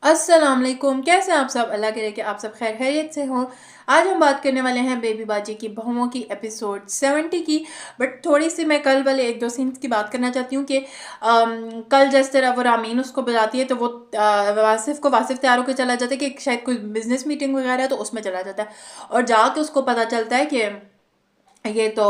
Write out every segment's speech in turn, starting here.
अस्सलाम वालेकुम। कैसे हैं आप सब? अल्लाह करे कि आप सब खैर खैरियत से हों। आज हम बात करने वाले हैं बेबी बाजी की बहुओं की एपिसोड 70 की। बट थोड़ी सी मैं कल वाले एक दो सीन्स की बात करना चाहती हूँ कि कल जिस तरह वो रामीन उसको बुलाती है तो वो वासिफ तैयार होकर चला जाता है कि शायद कोई बिजनेस मीटिंग वगैरह है, तो उसमें चला जाता है और जाके उसको पता चलता है कि ये तो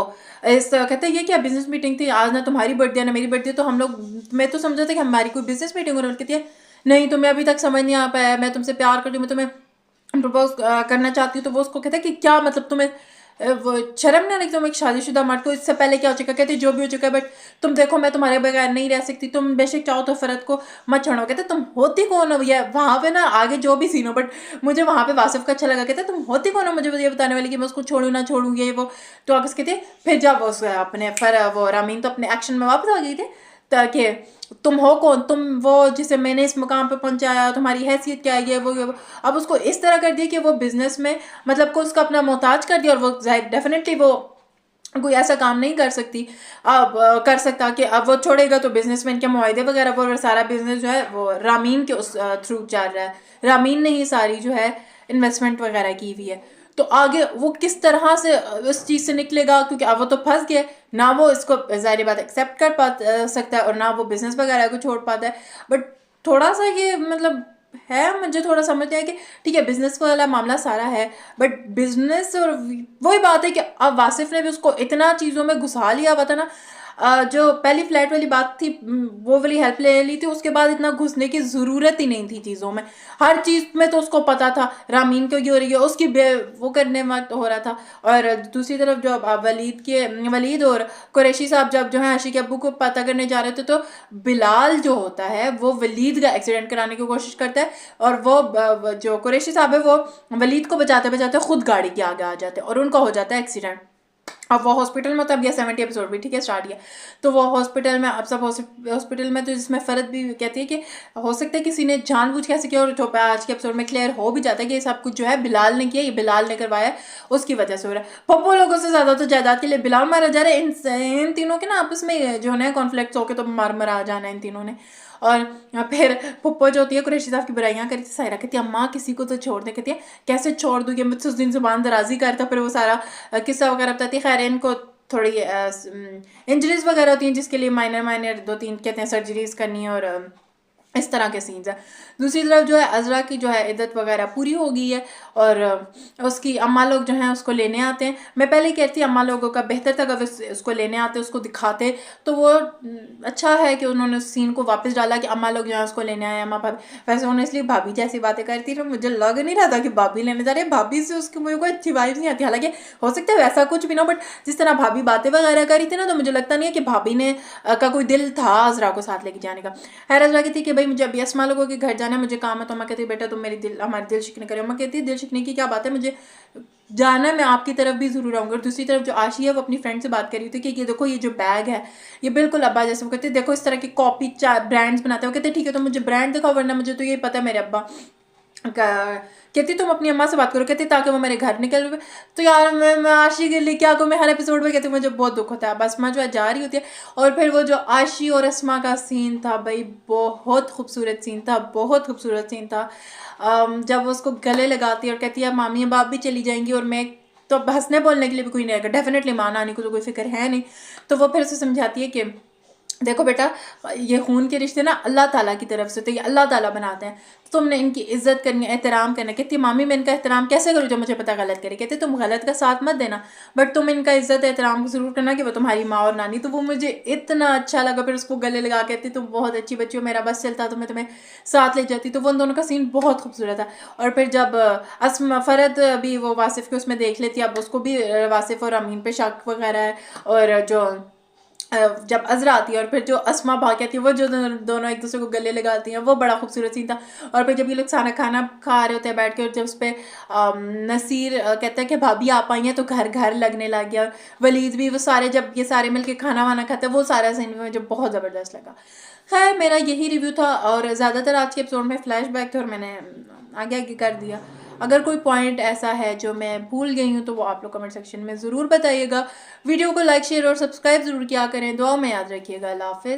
इस कहते हैं ये क्या बिजनेस मीटिंग थी, आज ना तुम्हारी बर्थडे ना मेरी बर्थडे, तो हम लोग मैं तो समझा था कि हमारी कोई बिजनेस मीटिंग हो रही कहती है नहीं, तुम्हें अभी तक समझ नहीं आ पाया, मैं तुमसे प्यार करती हूँ, मैं तुम्हें प्रपोज करना चाहती हूँ। तो वो उसको कहता है कि क्या मतलब तुम्हें वो शर्म नहीं आ रही, तुम एक शादीशुदा मर्द को, इससे पहले क्या हो चुका, कहते जो भी हो चुका है, बट तुम देखो मैं तुम्हारे बगैर नहीं रह सकती, तुम बेशक चाहो तो फरद को मत छोड़ो। कहते तुम होती कौन हो भैया, वहाँ पे ना आगे जो भी सीन हो, बट मुझे वहाँ पे वासिफ का अच्छा लगा। कहते तुम होती कौन हो मुझे ये बताने वाली कि मैं उसको छोड़ू ना छोड़ूंगी ये वो। तो आगे कहते फिर जब उस अपने वो रामीन तो अपने एक्शन में वापस आ गई थी ताकि तुम हो कौन, तुम वो जिसे मैंने इस मुकाम पे पहुंचाया, तुम्हारी हैसियत क्या है, ये वो ये वो। अब उसको इस तरह कर दिया कि वो बिजनेस में मतलब को उसका अपना मोहताज कर दिया और वो डेफिनेटली वो कोई ऐसा काम नहीं कर सकती अब कर सकता कि अब वो छोड़ेगा तो बिजनेसमैन के मुआहदे वगैरह पर सारा बिजनेस जो है वो रामीन के उस थ्रू चल रहा है। रामीन ने ही सारी जो है इन्वेस्टमेंट वगैरह की हुई है। तो आगे वो किस तरह से उस चीज़ से निकलेगा, क्योंकि अब वो तो फंस गया, ना वो इसको ज़ाहिर बात एक्सेप्ट कर पा सकता है और ना वो बिजनेस वगैरह को छोड़ पाता है। बट थोड़ा सा ये मतलब है, मुझे थोड़ा समझ आया कि ठीक है बिजनेस वाला मामला सारा है, बट बिजनेस और वही बात है कि अब वासिफ ने भी उसको इतना चीज़ों में घुसा लिया हुआ था ना। जो पहली फ्लैट वाली बात थी वो वाली हेल्प ले ली थी, उसके बाद इतना घुसने की ज़रूरत ही नहीं थी चीज़ों में। हर चीज़ में तो उसको पता था रामीन क्यों हो रही है, उसकी वो करने वक्त हो रहा था। और दूसरी तरफ जो अब वलीद और कुरैशी साहब जब जो है आशिक के अब्बू को पता करने जा रहे थे, तो बिलाल जो होता है वो वलीद का एक्सीडेंट कराने की कोशिश करता है और वो जो कुरैशी साहब है वो वलीद को बचाते बचाते खुद गाड़ी के आगे आ जाते हैं और उनका हो जाता है एक्सीडेंट। अब वो हॉस्पिटल में, तब ये 70 एपिसोड भी ठीक है स्टार्ट किया, तो वो हॉस्पिटल में अब सब हॉस्पिटल में, तो जिसमें फरद भी कहती है कि हो सकता है किसी ने जानबूझ कैसे किया, और जो आज के एपिसोड में क्लियर हो भी जाता है कि ये सब कुछ जो है बिलाल ने किया, ये बिलाल ने करवाया, उसकी वजह से हो रहा है। पप्पो लोगों से ज़्यादा तो जायदाद के लिए बिलाल मारा जा रहा है। इन तीनों के ना आपस में जो है कॉन्फ्लिक्ट होकर तो मरा जाना इन तीनों ने। और फिर पुप्पो जो होती है कुरैशी साहब की बुराइयां करती, सायरा कहती है अम्मा किसी को तो छोड़ दे, कहती है कैसे छोड़ दूँ, मुझसे उस दिन जुबान दराजी करता, फिर वो सारा किस्सा वगैरह बताती है। खैर इनको थोड़ी इंजरीज वगैरह होती हैं जिसके लिए माइनर दो तीन कहते हैं सर्जरीज करनी है और इस तरह के सीन्स है। दूसरी तरफ जो है अजरा की जो है इद्दत वगैरह पूरी हो गई है और उसकी अम्मा लोग जो हैं उसको लेने आते हैं। मैं पहले कहती अम्मा लोगों का बेहतर था अगर उसको लेने आते उसको दिखाते, तो वो अच्छा है कि उन्होंने उस सीन को वापस डाला कि अम्मा लोग जो है उसको लेने आए, अम्मा भाभी। वैसे उन्होंने इसलिए भाभी जैसी बातें करती, तो मुझे लग नहीं रहा था कि भाभी लेने जा रहे हैं, भाभी से उसकी मुझे कोई अच्छी वाइब्स नहीं आती। हालांकि हो सकता है वैसा कुछ भी ना, बट जिस तरह भाभी बातें वगैरह करी थी ना, तो मुझे लगता नहीं है कि भाभी ने का कोई दिल था अजरा को साथ लेके जाने का। खैर अजरा कहती कि भाई मुझे अभी अस्मा लोगों के घर जाना है, मुझे काम है। तो मैं कहती बेटा तुम मेरी हमारे दिल शिकने करो। मैं कहती दिल शिकने की क्या बात है, मुझे जाना है, मैं आपकी तरफ भी जरूर आऊँगी। और दूसरी तरफ जो आशी है वो अपनी फ्रेंड से बात कर रही थी कि ये देखो ये जो बैग है ये बिल्कुल अब्बा जैसे। वो कहते देखो इस तरह की कॉपी ब्रांड्स बनाते हैं। वो कहते ठीक है तो मुझे ब्रांड दिखाओ, वरना मुझे तो ये पता है मेरे अब्बा कहती तुम अपनी अम्मा से बात करो, कहती ताकि वो मेरे घर निकल। तो यार मैं आशी के लिए क्या कहूँ, मैं हर एपिसोड में कहती हूँ मुझे बहुत दुख होता है। बस माँ जो है जा रही होती है और फिर वो जो आशी और अस्मा का सीन था भाई बहुत खूबसूरत सीन था, बहुत खूबसूरत सीन था। जब वो उसको गले लगाती है और कहती है मामी बाप भी चली जाएंगी और मैं तो हंसने बोलने के लिए भी कोई नहीं आएगा, डेफिनेटली माँ नानी को तो कोई फिक्र है नहीं। तो वो फिर उसे समझाती है कि देखो बेटा ये खून के रिश्ते ना अल्लाह ताला की तरफ से, तो ये अल्लाह ताला बनाते हैं, तो तुमने इनकी इज्जत करनी है, एहतराम करना। कहती मामी मैं इनका एहतराम कैसे करूँ जब मुझे पता गलत करे। कहते तुम गलत का साथ मत देना, बट तुम इनका इज्जत एहतराम ज़रूर करना कि वो तुम्हारी माँ और नानी। तो वो मुझे इतना अच्छा लगा। फिर उसको गले लगा कहती तुम बहुत अच्छी बच्ची हो, मेरा बस चलता तो मैं तुम्हें साथ ले जाती। तो वो उन दोनों का सीन बहुत खूबसूरत था। और फिर जब असमा फरद भी वो वासिफ के उसमें देख लेती, अब उसको भी वासिफ और अमीन पे शक वगैरह है। और जो जब अजरा आती है और फिर जो अस्मा भाग आती है, वो जो दोनों एक दूसरे को गले लगाती हैं, वो बड़ा खूबसूरत सीन था। और फिर जब ये लोग सारा खाना खा रहे होते हैं बैठ के, और जब उस पर नसीर कहता है कि भाभी आप आई हैं तो घर घर लगने लग गया। और वलीद भी वो सारे जब ये सारे मिल के खाना वाना खाते हैं, वो सारा सीन मुझे बहुत ज़बरदस्त लगा। खैर मेरा यही रिव्यू था और ज़्यादातर आज के एपिसोड में फ्लैशबैक थे और मैंने आगे आगे कर दिया। अगर कोई पॉइंट ऐसा है जो मैं भूल गई हूँ तो वो आप लोग कमेंट सेक्शन में ज़रूर बताइएगा। वीडियो को लाइक शेयर और सब्सक्राइब ज़रूर किया करें। दुआ में याद रखिएगा। अल्लाह हाफिज़।